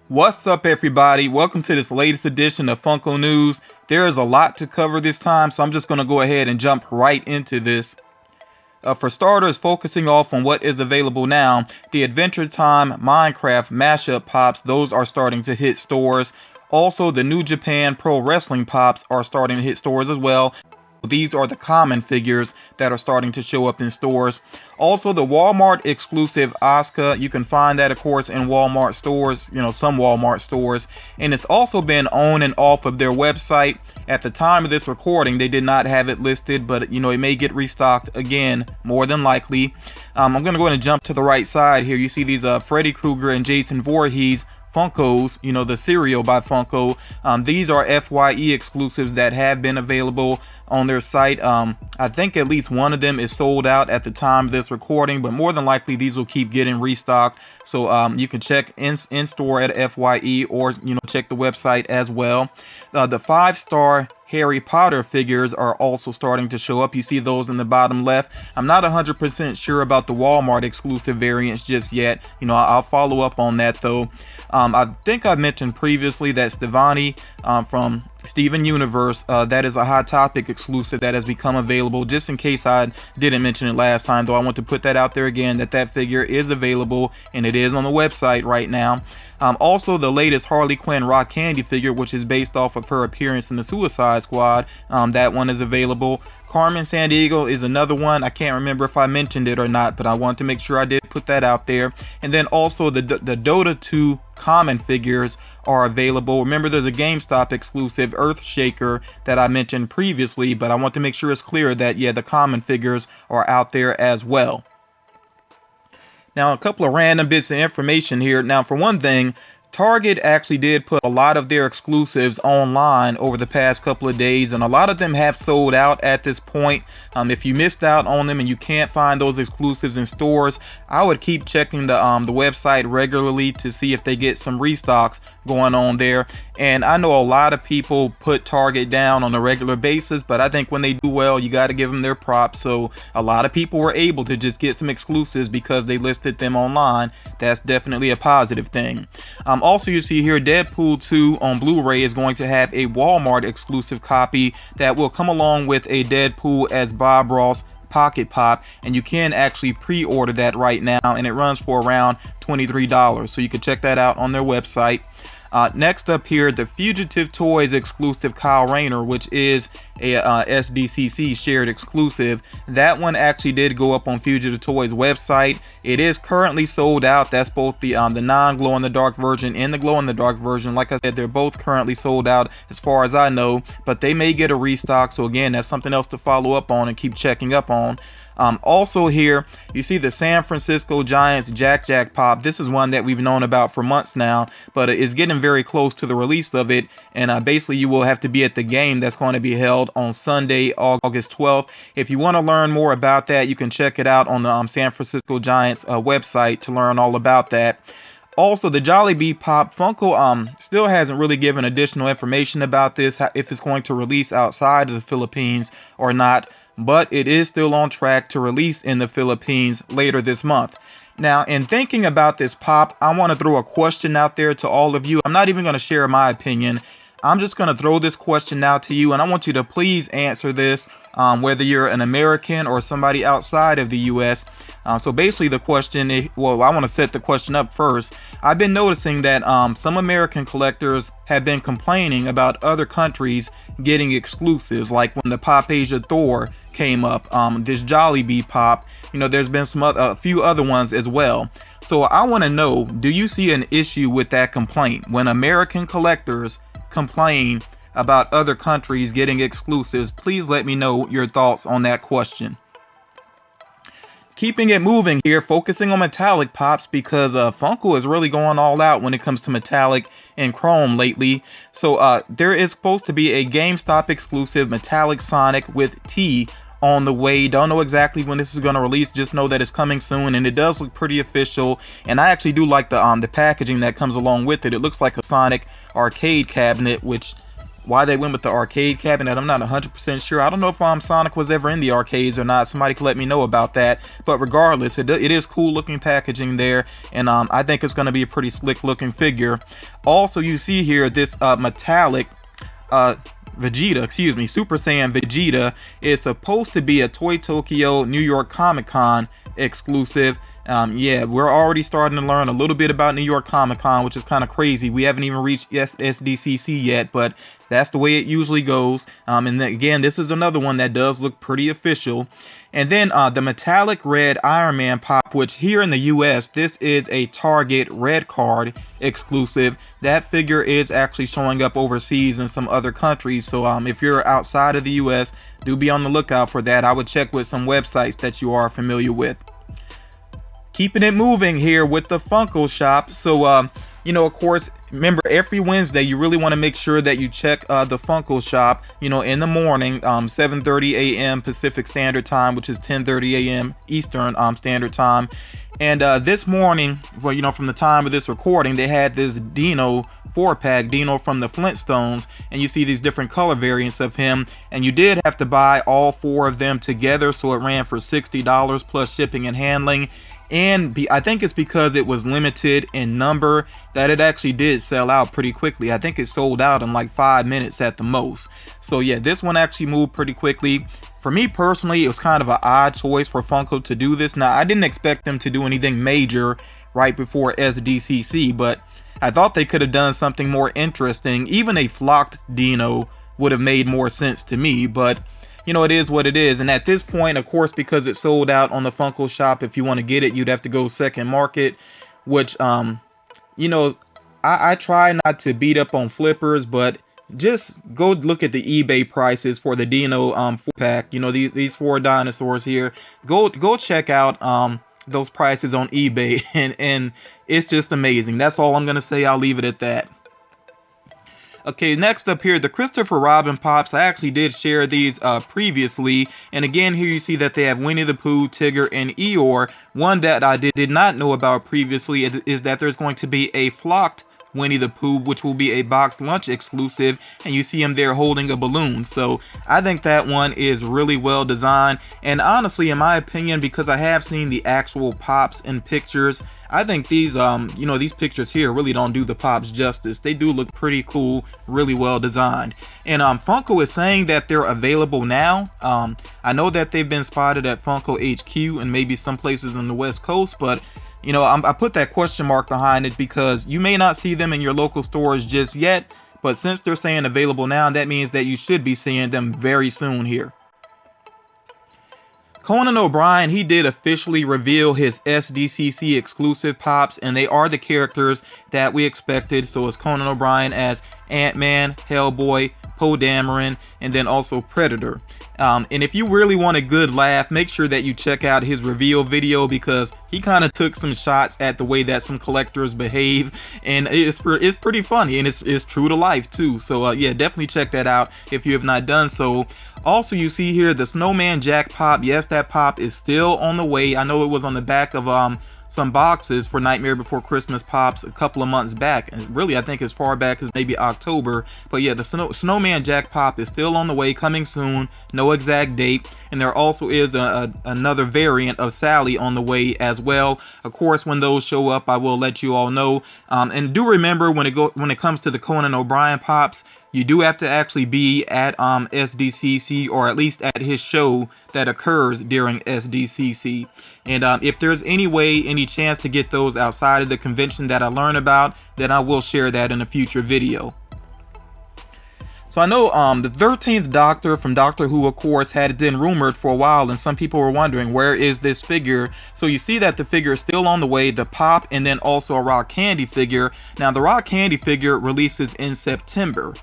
What's up, everybody? Welcome to this latest edition of Funko News. There is a lot to cover this time, so I'm just going to go ahead and jump right into this. For starters, focusing off on what is available now, the Adventure Time Minecraft mashup pops, those are starting to hit stores. Also, the New Japan Pro Wrestling pops are starting to hit stores as well. These are the common figures that are starting to show up in stores. Also, the Walmart exclusive Asuka, you can find that, of course, in Walmart stores, some Walmart stores. And it's also been on and off of their website. At the time of this recording, they did not have it listed, but, it may get restocked again, more than likely. I'm going to go ahead and jump to the right side here. You see these Freddy Krueger and Jason Voorhees Funkos, the cereal by Funko. These are FYE exclusives that have been available on their site. I think at least one of them is sold out at the time of this recording, but more than likely these will keep getting restocked. So you can check in store at FYE or check the website as well. The 5-star Harry Potter figures are also starting to show up. You see those in the bottom left. I'm not 100% sure about the Walmart exclusive variants just yet. I'll follow up on that though. I think I mentioned previously that Stevani from Steven Universe, that is a Hot Topic exclusive that has become available. Just in case I didn't mention it last time, though, I want to put that out there again, that figure is available and it is on the website right now. Also, the latest Harley Quinn Rock Candy figure, which is based off of her appearance in the Suicide Squad, that one is available. Carmen Sandiego is another one. I can't remember if I mentioned it or not, but I want to make sure I did put that out there. And then also the Dota 2 common figures are available. Remember, there's a GameStop exclusive Earthshaker that I mentioned previously, but I want to make sure it's clear that, yeah, the common figures are out there as well. Now, a couple of random bits of information here. Now, for one thing, Target actually did put a lot of their exclusives online over the past couple of days, and a lot of them have sold out at this point. If you missed out on them and you can't find those exclusives in stores, I would keep checking the website regularly to see if they get some restocks going on there. And I know a lot of people put Target down on a regular basis, but I think when they do well, you got to give them their props. So a lot of people were able to just get some exclusives because they listed them online. That's definitely a positive thing. Also, you see here, Deadpool 2 on Blu-ray is going to have a Walmart exclusive copy that will come along with a Deadpool as Bob Ross Pocket Pop, and you can actually pre-order that right now, and it runs for around $23, so you can check that out on their website. Next up here, the Fugitive Toys exclusive Kyle Rayner, which is a SDCC shared exclusive. That one actually did go up on Fugitive Toys website. It is currently sold out. That's both the non-glow-in-the-dark version and the glow-in-the-dark version. Like I said, they're both currently sold out as far as I know, but they may get a restock. So again, that's something else to follow up on and keep checking up on. Also here, you see the San Francisco Giants Jack Pop. This is one that we've known about for months now, but it's getting very close to the release of it. And basically, you will have to be at the game that's going to be held on Sunday, August 12th. If you want to learn more about that, you can check it out on the San Francisco Giants website to learn all about that. Also, the Jollibee Pop, Funko still hasn't really given additional information about this, if it's going to release outside of the Philippines or not, but it is still on track to release in the Philippines later this month. Now, in thinking about this pop, I want to throw a question out there to all of you. I'm not even going to share my opinion. I'm just going to throw this question out to you, and I want you to please answer this, whether you're an American or somebody outside of the U.S. So basically the question, I want to set the question up first. I've been noticing that some American collectors have been complaining about other countries getting exclusives, like when the Pop Asia Thor came up, this Jollibee Pop, there's been a few other ones as well. So I want to know, do you see an issue with that complaint when American collectors complain about other countries getting exclusives? Please let me know your thoughts on that question. Keeping it moving here, focusing on metallic pops, because Funko is really going all out when it comes to metallic and chrome lately. So there is supposed to be a GameStop exclusive metallic Sonic with T on the way. Don't know exactly when this is going to release, just know that it's coming soon, and it does look pretty official. And I actually do like the packaging that comes along with it. It looks like a Sonic arcade cabinet, which why they went with the arcade cabinet, I'm not 100% sure. I don't know if Sonic was ever in the arcades or not. Somebody could let me know about that. But regardless, it is cool looking packaging there, and I think it's going to be a pretty slick looking figure. Also, you see here this metallic Vegeta, Super Saiyan Vegeta is supposed to be a Toy Tokyo New York Comic Con exclusive. Yeah, we're already starting to learn a little bit about New York Comic Con, which is kind of crazy. We haven't even reached SDCC yet, but that's the way it usually goes. And again, this is another one that does look pretty official. And then the metallic red Iron Man pop, which here in the US, this is a Target red card exclusive. That figure is actually showing up overseas in some other countries. So if you're outside of the US, do be on the lookout for that. I would check with some websites that you are familiar with. Keeping it moving here with the Funko shop. So, you know, of course, remember every Wednesday, you really want to make sure that you check the Funko shop, you know, in the morning, 7:30 a.m. Pacific Standard Time, which is 10:30 a.m. Eastern Standard Time. And this morning, well, you know, from the time of this recording, they had this Dino 4-pack, Dino from the Flintstones, and you see these different color variants of him, and you did have to buy all 4 of them together, so it ran for $60 plus shipping and handling. And I think it's because it was limited in number that it actually did sell out pretty quickly. I think it sold out in like 5 minutes at the most. So yeah, this one actually moved pretty quickly. For me personally, it was kind of an odd choice for Funko to do this. Now, I didn't expect them to do anything major right before SDCC, but I thought they could have done something more interesting. Even a flocked Dino would have made more sense to me, but you know, it is what it is. And at this point, of course, because it sold out on the Funko shop, if you want to get it, you'd have to go second market, which, you know, I try not to beat up on flippers, but just go look at the eBay prices for the Dino 4-pack. You know, these 4 dinosaurs here. Go check out those prices on eBay, and it's just amazing. That's all I'm going to say. I'll leave it at that. Okay, next up here, the Christopher Robin pops. I actually did share these previously. And again, here you see that they have Winnie the Pooh, Tigger, and Eeyore. One that I did not know about previously is that there's going to be a flocked Winnie the Pooh, which will be a box lunch exclusive, and you see him there holding a balloon. So I think that one is really well designed, and honestly, in my opinion, because I have seen the actual pops in pictures, I think these you know, these pictures here really don't do the pops justice. They do look pretty cool, really well designed. And Funko is saying that they're available now. I know that they've been spotted at Funko HQ and maybe some places in the West Coast, but you know, I put that question mark behind it because you may not see them in your local stores just yet, but since they're saying available now, that means that you should be seeing them very soon here. Conan O'Brien, he did officially reveal his SDCC exclusive pops, and they are the characters that we expected. So it's Conan O'Brien as Ant-Man, Hellboy, Poe Dameron, and then also Predator. And if you really want a good laugh, make sure that you check out his reveal video, because he kind of took some shots at the way that some collectors behave, and it's pretty funny, and it's true to life too. So yeah, definitely check that out if you have not done so. Also, you see here the Snowman Jack pop. Yes, that pop is still on the way. I know it was on the back of some boxes for Nightmare Before Christmas pops a couple of months back, and really I think as far back as maybe October. But yeah, the Snowman Jack pop is still on the way, coming soon, no exact date. And there also is another variant of Sally on the way as well. Of course, when those show up, I will let you all know. And do remember, when it comes to the Conan O'Brien pops, you do have to actually be at SDCC, or at least at his show that occurs during SDCC. And if there's any chance to get those outside of the convention that I learn about, then I will share that in a future video. So I know the 13th Doctor from Doctor Who, of course, had been rumored for a while, and some people were wondering, where is this figure? So you see that the figure is still on the way, the pop, and then also a Rock Candy figure. Now the Rock Candy figure releases in September.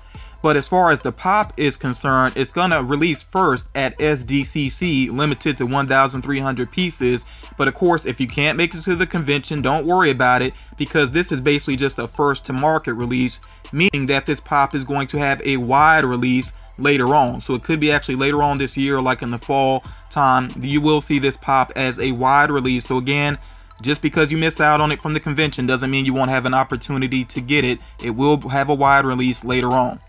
But as far as the pop is concerned, it's gonna release first at SDCC, limited to 1,300 pieces. But of course, if you can't make it to the convention, don't worry about it, because this is basically just a first to market release, meaning that this pop is going to have a wide release later on. So it could be actually later on this year, like in the fall time, you will see this pop as a wide release. So again, just because you miss out on it from the convention doesn't mean you won't have an opportunity to get it. It will have a wide release later on.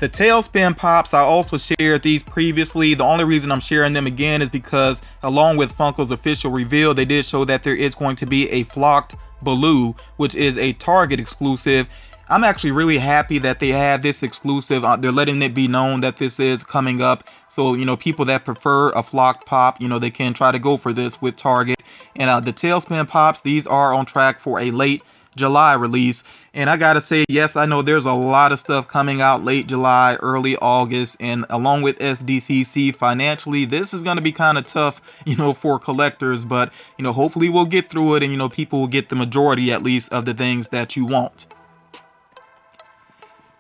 The TailSpin Pops, I also shared these previously. The only reason I'm sharing them again is because along with Funko's official reveal, they did show that there is going to be a flocked Baloo, which is a Target exclusive. I'm actually really happy that they have this exclusive. They're letting it be known that this is coming up. So, you know, people that prefer a flocked pop, you know, they can try to go for this with Target. And the TailSpin Pops, these are on track for a late July release. And I gotta say, yes, I know there's a lot of stuff coming out late July, early August, and along with SDCC financially, this is gonna be kind of tough, you know, for collectors. But, you know, hopefully we'll get through it, and, you know, people will get the majority at least of the things that you want.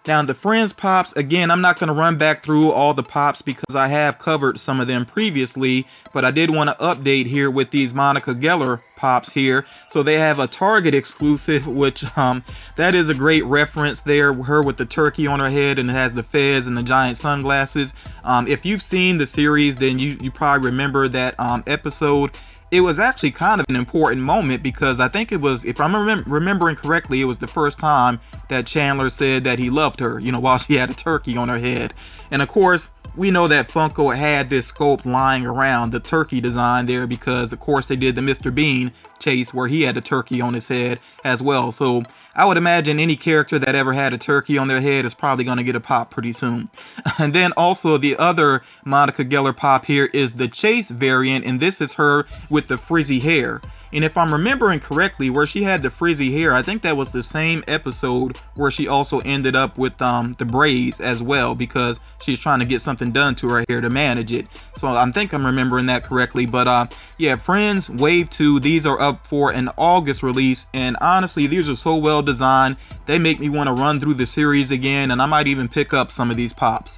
Now, the Friends Pops, again, I'm not going to run back through all the Pops because I have covered some of them previously, but I did want to update here with these Monica Geller Pops here. So they have a Target exclusive, which that is a great reference there, her with the turkey on her head, and it has the fez and the giant sunglasses. If you've seen the series, then you probably remember that episode. It was actually kind of an important moment because I think it was, if I'm remembering correctly, it was the first time that Chandler said that he loved her, you know, while she had a turkey on her head. And of course, we know that Funko had this sculpt lying around, the turkey design there, because of course they did the Mr. Bean chase where he had a turkey on his head as well. So I would imagine any character that ever had a turkey on their head is probably going to get a pop pretty soon. And then also the other Monica Geller pop here is the Chase variant, and this is her with the frizzy hair. And if I'm remembering correctly, where she had the frizzy hair, I think that was the same episode where she also ended up with the braids as well, because she's trying to get something done to her hair to manage it. So I think I'm remembering that correctly. But yeah, Friends Wave 2, these are up for an August release, and honestly, these are so well designed, they make me want to run through the series again, and I might even pick up some of these pops.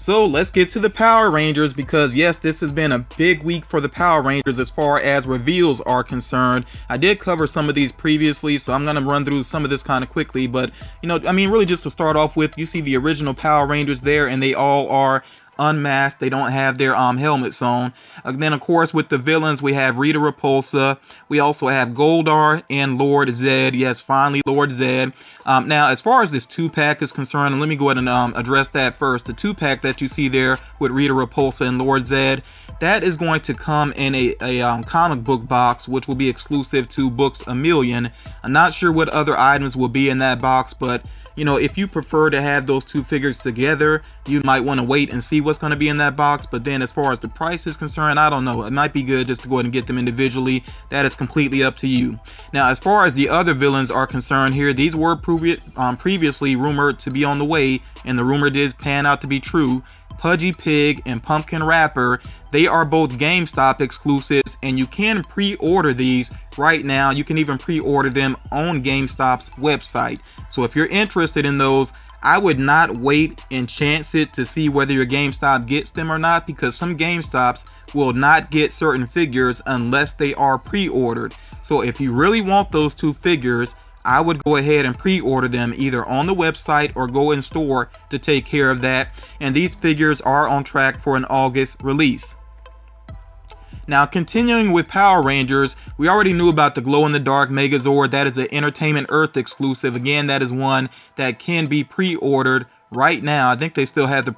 So let's get to the Power Rangers, because yes, this has been a big week for the Power Rangers as far as reveals are concerned. I did cover some of these previously, so I'm going to run through some of this kind of quickly. But, you know, I mean, really just to start off with, you see the original Power Rangers there, and they all are unmasked. They don't have their helmets on. Then of course with the villains, we have Rita Repulsa. We also have Goldar and Lord Zed. Yes, finally Lord Zed. Now as far as this 2-pack is concerned, and let me go ahead and address that first. The 2-pack that you see there with Rita Repulsa and Lord Zed, that is going to come in a comic book box, which will be exclusive to Books A Million. I'm not sure what other items will be in that box, but you know, if you prefer to have those two figures together, you might want to wait and see what's going to be in that box. But then as far as the price is concerned, I don't know. It might be good just to go ahead and get them individually. That is completely up to you. Now, as far as the other villains are concerned here, these were previously rumored to be on the way, and the rumor did pan out to be true. Pudgy Pig and Pumpkin Rapper, they are both GameStop exclusives, and you can pre-order these right now. You can even pre-order them on GameStop's website. So if you're interested in those, I would not wait and chance it to see whether your GameStop gets them or not, because some GameStops will not get certain figures unless they are pre-ordered. So if you really want those two figures, I would go ahead and pre-order them either on the website or go in store to take care of that. And these figures are on track for an August release. Now, continuing with Power Rangers, we already knew about the glow-in-the-dark Megazord. That is an Entertainment Earth exclusive. Again, that is one that can be pre-ordered right now. I think they still have the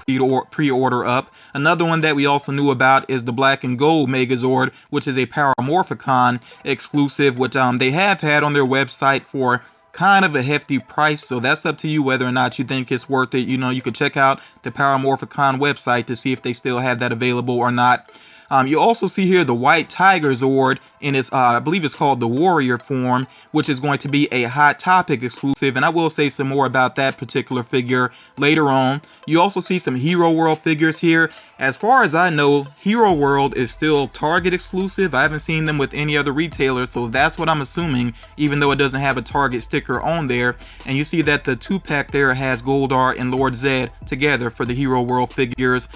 pre-order up. Another one that we also knew about is the Black and Gold Megazord, which is a Paramorphicon exclusive, which they have had on their website for kind of a hefty price. So that's up to you whether or not you think it's worth it. You know, you could check out the Paramorphicon website to see if they still have that available or not. You also see here the White Tiger Zord in its, I believe it's called the Warrior form, which is going to be a Hot Topic exclusive, and I will say some more about that particular figure later on. You also see some Hero World figures here. As far as I know, Hero World is still Target exclusive. I haven't seen them with any other retailer, so that's what I'm assuming, even though it doesn't have a Target sticker on there. And you see that the 2-pack there has Goldar and Lord Zed together for the Hero World figures.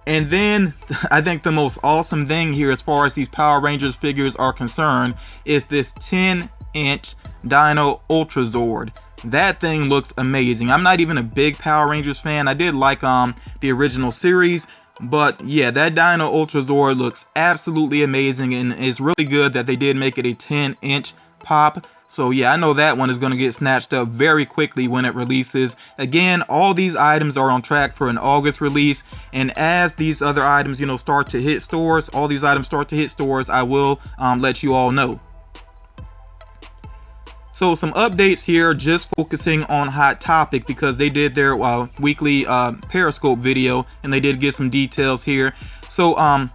And then I think the most awesome thing here as far as these Power Rangers figures are concerned is this 10-inch Dino Ultra Zord. That thing looks amazing. I'm not even a big Power Rangers fan. I did like the original series, but yeah, that Dino Ultra Zord looks absolutely amazing, and it's really good that they did make it a 10-inch pop. So yeah, I know that one is going to get snatched up very quickly when it releases. Again, all these items are on track for an August release, and as these other items, start to hit stores, all these items start to hit stores, I will let you all know. So some updates here, just focusing on Hot Topic because they did their weekly Periscope video, and they did give some details here. So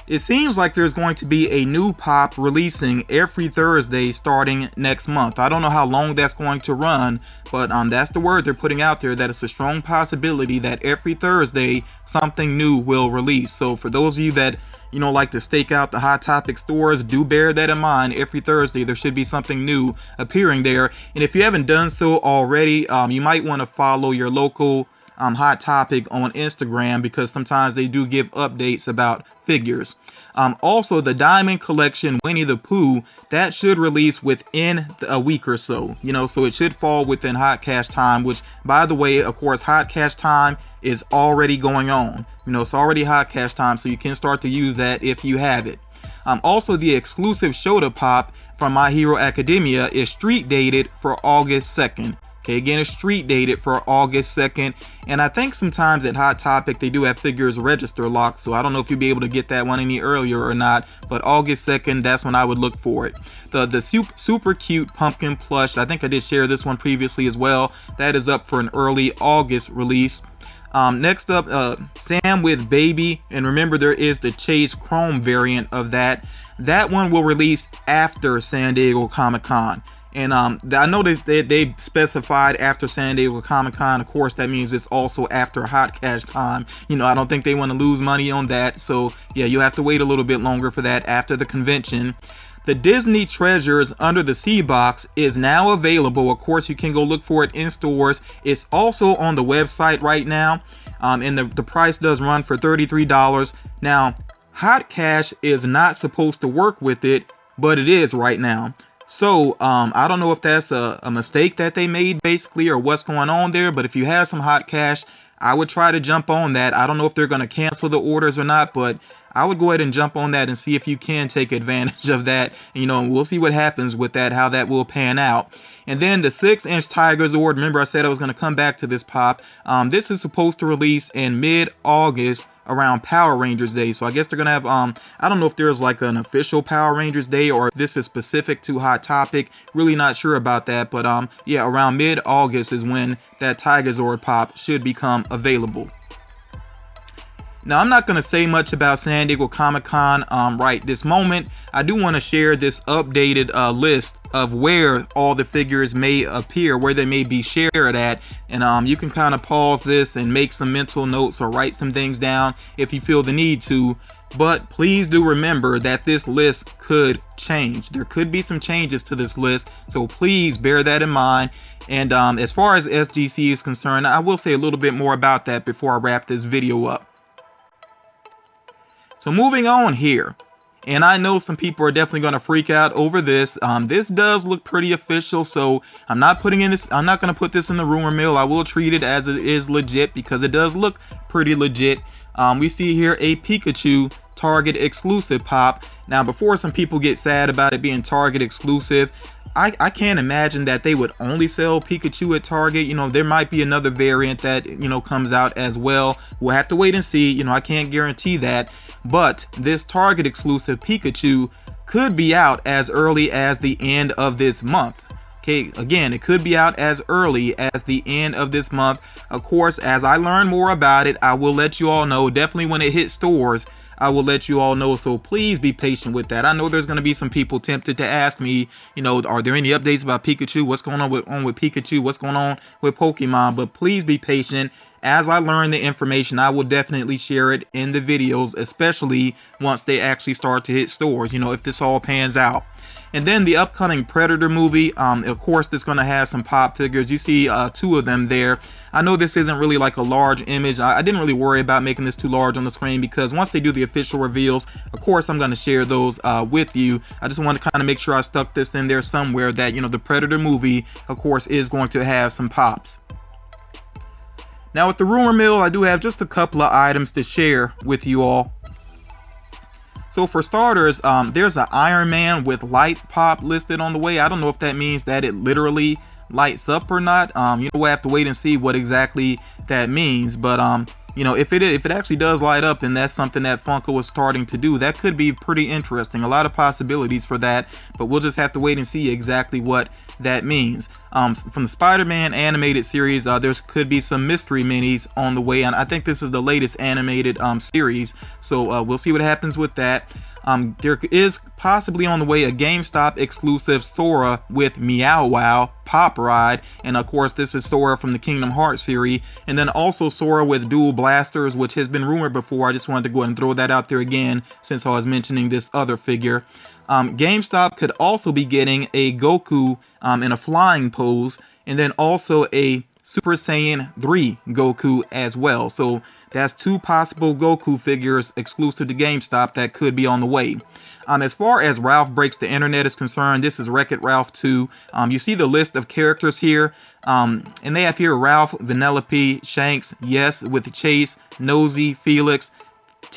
it seems like there's going to be a new pop releasing every Thursday starting next month. I don't know how long that's going to run, but that's the word they're putting out there, that it's a strong possibility that every Thursday something new will release. So for those of you that like to stake out the Hot Topic stores, do bear that in mind. Every Thursday there should be something new appearing there. And if you haven't done so already, you might want to follow your local Hot Topic on Instagram, because sometimes they do give updates about figures. Also, the Diamond Collection Winnie the Pooh, that should release within a week or so, so it should fall within Hot Cash time, which, by the way, of course, Hot Cash time is already going on. It's already Hot Cash time, so you can start to use that if you have it. Also, the exclusive Shota Pop from My Hero Academia is street dated for August 2nd. Okay, again, it's street dated for August 2nd. And I think sometimes at Hot Topic, they do have figures register locked. So I don't know if you'll be able to get that one any earlier or not. But August 2nd, that's when I would look for it. The super cute pumpkin plush, I think I did share this one previously as well. That is up for an early August release. Next up, Sam with Baby. And remember, there is the Chase Chrome variant of that. That one will release after San Diego Comic-Con. And I know that they specified after San Diego Comic-Con. Of course, that means it's also after Hot Cash time. I don't think they want to lose money on that. So yeah, you'll have to wait a little bit longer for that after the convention. The Disney Treasures Under the Sea box is now available. Of course, you can go look for it in stores. It's also on the website right now. And the price does run for $33. Now, Hot Cash is not supposed to work with it, but it is right now. So I don't know if that's a mistake that they made basically, or what's going on there, but if you have some Hot Cash, I would try to jump on that. I don't know if they're going to cancel the orders or not, but I would go ahead and jump on that and see if you can take advantage of that. And, we'll see what happens with that, how that will pan out. And then the 6-inch Tiger Zord, remember I said I was going to come back to this pop. This is supposed to release in mid-August around Power Rangers Day. So I guess they're going to have, I don't know if there's like an official Power Rangers Day or if this is specific to Hot Topic. Really not sure about that. But yeah, around mid-August is when that Tiger Zord pop should become available. Now, I'm not going to say much about San Diego Comic-Con right this moment. I do want to share this updated list of where all the figures may appear, where they may be shared at. And you can kind of pause this and make some mental notes or write some things down if you feel the need to. But please do remember that this list could change. There could be some changes to this list, so please bear that in mind. And as far as SDC is concerned, I will say a little bit more about that before I wrap this video up. So moving on here, and I know some people are definitely going to freak out over this. This does look pretty official, so I'm not going to put this in the rumor mill. I will treat it as it is legit because it does look pretty legit. We see here a Pikachu Target exclusive pop. Now, before some people get sad about it being Target exclusive, I can't imagine that they would only sell Pikachu at Target. There might be another variant that, comes out as well. We'll have to wait and see. I can't guarantee that. But this Target exclusive Pikachu could be out as early as the end of this month. Okay, again, it could be out as early as the end of this month. Of course, as I learn more about it, I will let you all know. Definitely when it hits stores, I will let you all know, so please be patient with that. I know there's going to be some people tempted to ask me, are there any updates about Pikachu? What's going on with Pikachu? What's going on with Pokemon? But please be patient. As I learn the information, I will definitely share it in the videos, especially once they actually start to hit stores, if this all pans out. And then the upcoming Predator movie, of course, that's going to have some pop figures. You see 2 of them there. I know this isn't really like a large image. I didn't really worry about making this too large on the screen because once they do the official reveals, of course, I'm going to share those with you. I just want to kind of make sure I stuck this in there somewhere that, the Predator movie, of course, is going to have some pops. Now, with the rumor mill, I do have just a couple of items to share with you all. So for starters, there's an Iron Man with light pop listed on the way. I don't know if that means that it literally lights up or not. You know, we'll have to wait and see what exactly that means. But you know, if it actually does light up, and that's something that Funko is starting to do, that could be pretty interesting. A lot of possibilities for that, but we'll just have to wait and see exactly what that means. From the Spider-Man animated series, there could be some mystery minis on the way, and I think this is the latest animated series, so we'll see what happens with that. There is possibly on the way a GameStop exclusive Sora with Meow Wow Pop Ride, and of course this is Sora from the Kingdom Hearts series, and then also Sora with dual blasters, which has been rumored before. I just wanted to go ahead and throw that out there again since I was mentioning this other figure. GameStop could also be getting a Goku in a flying pose, and then also a Super Saiyan 3 Goku as well. So that's two possible Goku figures exclusive to GameStop that could be on the way. As far as Ralph Breaks the Internet is concerned, this is Wreck-It Ralph 2. You see the list of characters here, and they have here Ralph, Vanellope, Shanks, Yes with Chase, Nosy, Felix,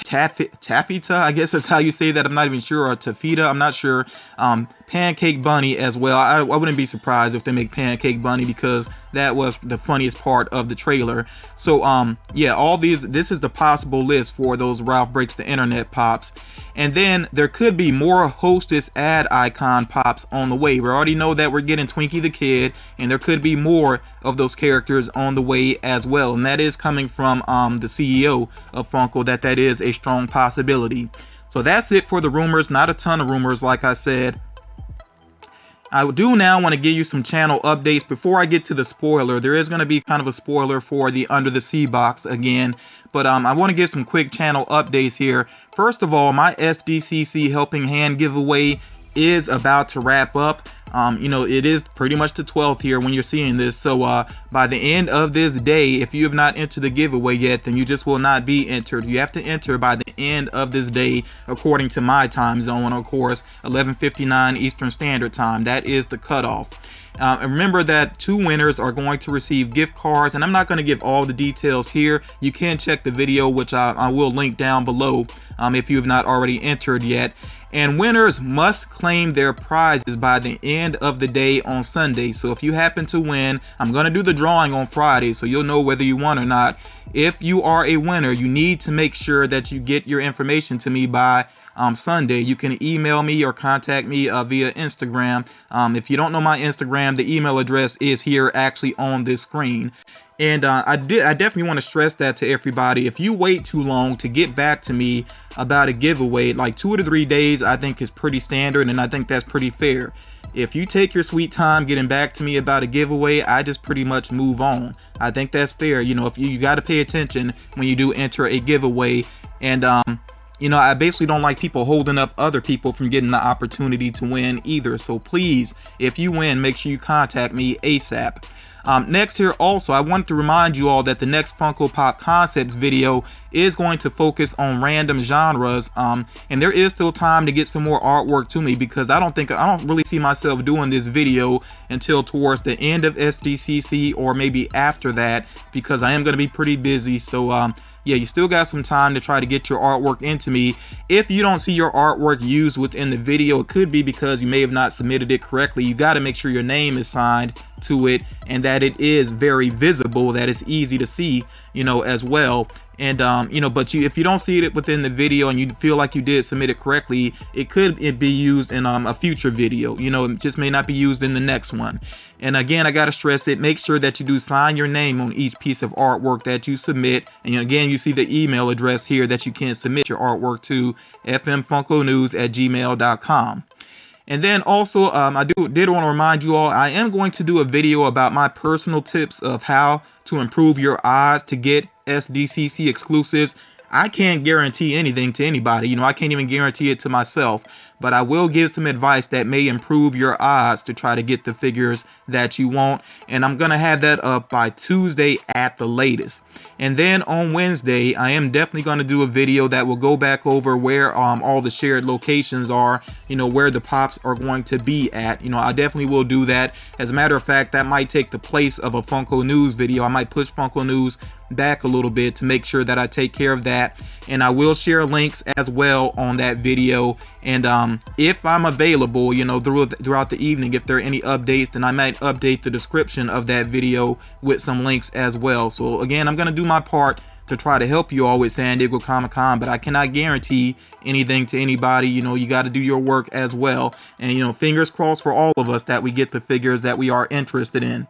Taffeta, I guess that's how you say that. I'm not even sure. Or Tafita, I'm not sure. Pancake Bunny as well. I wouldn't be surprised if they make Pancake Bunny, because that was the funniest part of the trailer. So yeah, all these, this is the possible list for those Ralph Breaks the Internet pops. And then there could be more Hostess ad icon pops on the way. We already know that we're getting Twinkie the Kid, and there could be more of those characters on the way as well, and that is coming from the CEO of Funko, that is a strong possibility. So that's it for the rumors. Not a ton of rumors, like I said. I do now want to give you some channel updates. Before I get to the spoiler, there is going to be kind of a spoiler for the Under the Sea box again, but I want to give some quick channel updates here. First of all, my SDCC Helping Hand giveaway is about to wrap up. You know, it is pretty much the 12th here when you're seeing this, so by the end of this day, if you have not entered the giveaway yet, then you just will not be entered. You have to enter by the end of this day, according to my time zone, of course, 11:59 Eastern Standard Time. That is the cutoff. And remember that 2 winners are going to receive gift cards, and I'm not going to give all the details here. You can check the video, which I will link down below if you have not already entered yet. And winners must claim their prizes by the end of the day on Sunday. So if you happen to win, I'm going to do the drawing on Friday, so you'll know whether you won or not. If you are a winner, you need to make sure that you get your information to me by Sunday. You can email me or contact me via Instagram. If you don't know my Instagram, the email address is here actually on this screen. And I definitely want to stress that to everybody. If you wait too long to get back to me about a giveaway, like 2 to 3 days, I think is pretty standard, and I think that's pretty fair. If you take your sweet time getting back to me about a giveaway, I just pretty much move on. I think that's fair. You know, if you got to pay attention when you do enter a giveaway. And you know, I basically don't like people holding up other people from getting the opportunity to win either. So please, if you win, make sure you contact me ASAP. Next here also, I wanted to remind you all that the next Funko Pop Concepts video is going to focus on random genres, and there is still time to get some more artwork to me, because I don't really see myself doing this video until towards the end of SDCC or maybe after that, because I am going to be pretty busy. So yeah, you still got some time to try to get your artwork into me. If you don't see your artwork used within the video, it could be because you may have not submitted it correctly. You got to make sure your name is signed to it and that it is very visible, that it's easy to see, you know, as well. And you know, but if you don't see it within the video and you feel like you did submit it correctly, it could be used in a future video. You know, it just may not be used in the next one. And again, I gotta stress it, make sure that you do sign your name on each piece of artwork that you submit. And again, you see the email address here that you can submit your artwork to, fmfunkonews@gmail.com. And then also, I did want to remind you all, I am going to do a video about my personal tips of how to improve your odds to get SDCC exclusives. I can't guarantee anything to anybody. You know, I can't even guarantee it to myself. but I will give some advice that may improve your odds to try to get the figures that you want. And I'm gonna have that up by Tuesday at the latest. And then on Wednesday, I am definitely going to do a video that will go back over where all the shared locations are, where the pops are going to be at. I definitely will do that. As a matter of fact, that might take the place of a Funko News video. I might push Funko News back a little bit to make sure that I take care of that, and I will share links as well on that video. And if I'm available, throughout the evening, if there are any updates, then I might update the description of that video with some links as well. So again, I'm gonna do my part to try to help you all with San Diego Comic-Con, but I cannot guarantee anything to anybody. You got to do your work as well, and fingers crossed for all of us that we get the figures that we are interested in.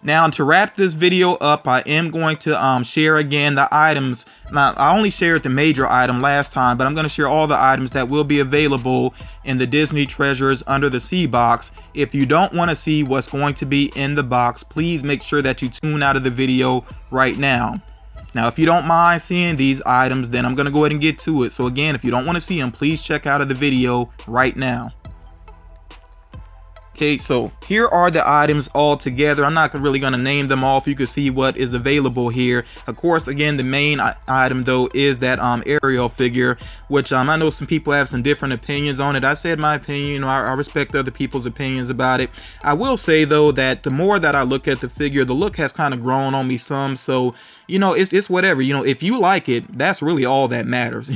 Now, to wrap this video up, I am going to share again the items. Now, I only shared the major item last time, but I'm going to share all the items that will be available in the Disney Treasures Under the Sea box. If you don't want to see what's going to be in the box, please make sure that you tune out of the video right now. Now, if you don't mind seeing these items, then I'm going to go ahead and get to it. So again, if you don't want to see them, please check out of the video right now. Okay, so here are the items all together. I'm not really going to name them all. If you can see what is available here. Of course, again, the main item though is that Ariel figure, which I know some people have some different opinions on it. I said my opinion. I respect other people's opinions about it. I will say though that the more that I look at the figure, the look has kind of grown on me some. So it's whatever. If you like it, that's really all that matters.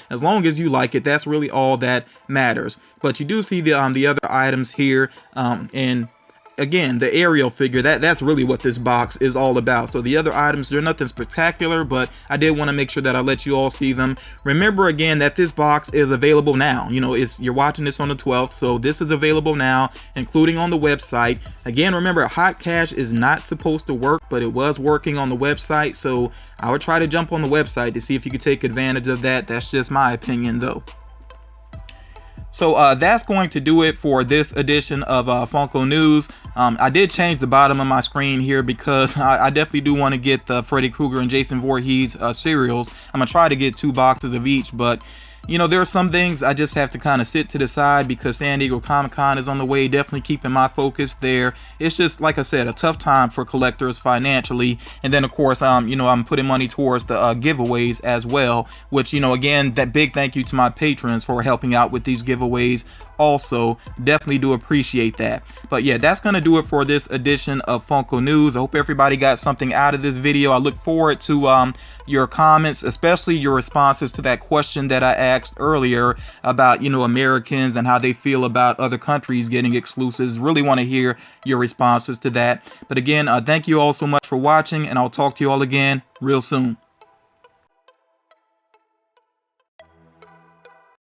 As long as you like it, that's really all that matters. But you do see the other items here, and again, the Ariel figure, that's really what this box is all about. So the other items, they're nothing spectacular, but I did want to make sure that I let you all see them. Remember again that this box is available now. You're watching this on the 12th, so this is available now, including on the website. Again, remember, hot cash is not supposed to work, but it was working on the website, so I would try to jump on the website to see if you could take advantage of that. That's just my opinion though. So that's going to do it for this edition of Funko News. I did change the bottom of my screen here because I definitely do want to get the Freddy Krueger and Jason Voorhees cereals. I'm going to try to get 2 boxes of each, but there are some things I just have to kind of sit to the side because San Diego Comic-Con is on the way, definitely keeping my focus there. It's just, like I said, a tough time for collectors financially. And then, of course, I'm putting money towards the giveaways as well, which, again, that big thank you to my patrons for helping out with these giveaways. Also, definitely do appreciate that. But yeah, that's gonna do it for this edition of Funko News. I hope everybody got something out of this video. I look forward to your comments, especially your responses to that question that I asked earlier about Americans and how they feel about other countries getting exclusives. Really want to hear your responses to that. But again, thank you all so much for watching, and I'll talk to you all again real soon.